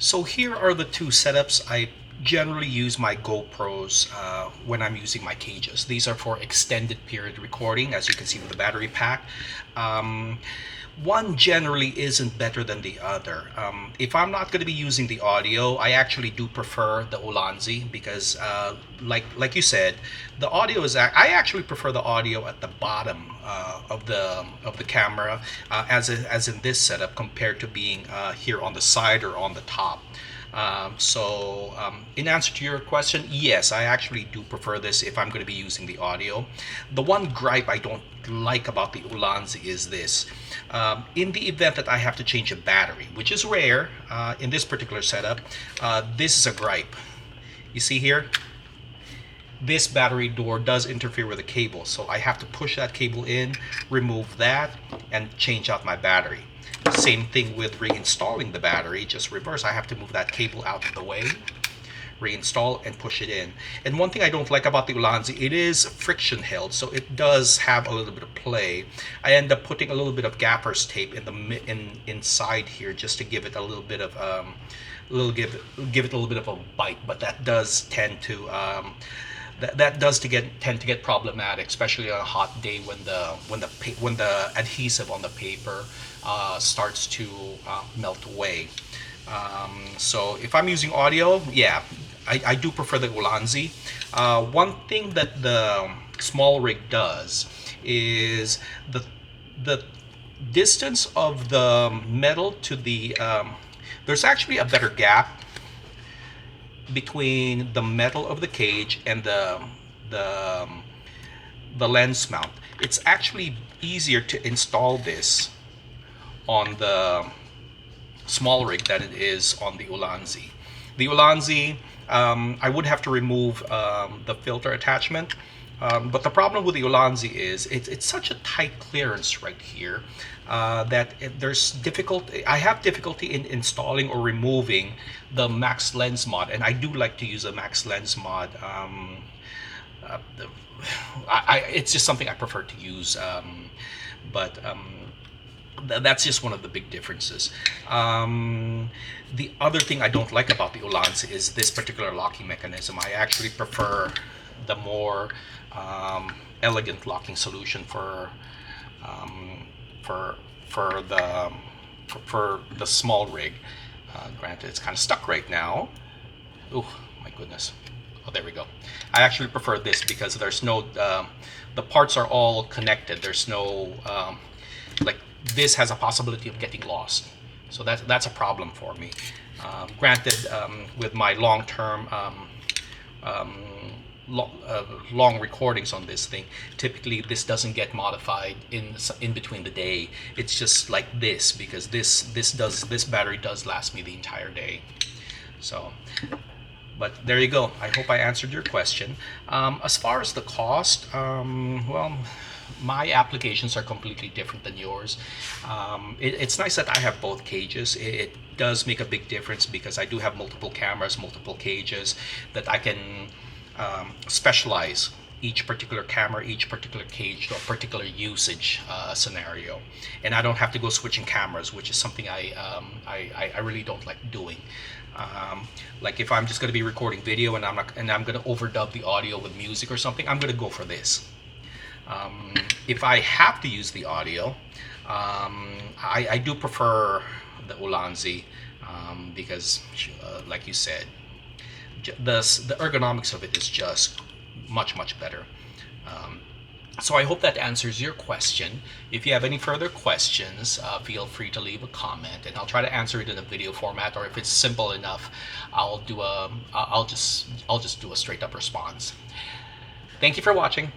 So here are the two setups. I generally use my GoPros when I'm using my cages. These are for extended period recording, as you can see with the battery pack. One generally isn't better than the other. If I'm not going to be using the audio, I actually do prefer the Ulanzi because, like you said, the audio is. I actually prefer the audio at the bottom of the camera, as in this setup, compared to being here on the side or on the top. In answer to your question, yes, I actually do prefer this if I'm going to be using the audio. The one gripe I don't like about the Ulanzi is this. In the event that I have to change a battery, which is rare in this particular setup, this is a gripe. You see here? This battery door does interfere with the cable, so I have to push that cable in, remove that, and change out my battery. Same thing with reinstalling the battery, just reverse. I have to move that cable out of the way, reinstall, and push it in. And one thing I don't like about the Ulanzi, it is friction held, so it does have a little bit of play. I end up putting a little bit of gaffer's tape inside here just to give it a little bit of give it a little bit of a bite, but that does tend to tend to get problematic, especially on a hot day when the adhesive on the paper starts to melt away. So if I'm using audio, yeah, I do prefer the Ulanzi. One thing that the SmallRig does is the distance of the metal to the there's actually a better gap between the metal of the cage and the lens mount. It's actually easier to install this on the SmallRig than it is on the Ulanzi. The Ulanzi, I would have to remove the filter attachment, but the problem with the Ulanzi is it's such a tight clearance right here that there's difficulty. I have difficulty in installing or removing the max lens mod, and I do like to use a max lens mod. It's just something I prefer to use, but that's just one of the big differences. The other thing I don't like about the Ulanzi is this particular locking mechanism. I actually prefer the more elegant locking solution for the SmallRig. Granted, it's kind of stuck right now. Oh my goodness. Oh, there we go. I actually prefer this because there's no the parts are all connected. There's no like, this has a possibility of getting lost, so that's a problem for me. Granted, with my long-term long recordings on this thing, typically this doesn't get modified in between the day. It's just like this because this battery does last me the entire day. So, but there you go. I hope I answered your question. As far as the cost, well, my applications are completely different than yours. It's nice that I have both cages. It does make a big difference because I do have multiple cameras, multiple cages, that I can specialize each particular camera, each particular cage to a particular usage scenario, and I don't have to go switching cameras, which is something I really don't like doing. Like if I'm just going to be recording video and I'm going to overdub the audio with music or something, I'm going to go for this. If I have to use the audio, I do prefer the Ulanzi because, like you said, the ergonomics of it is just much better. So I hope that answers your question. If you have any further questions, feel free to leave a comment, and I'll try to answer it in a video format. Or if it's simple enough, I'll just do a straight up response. Thank you for watching.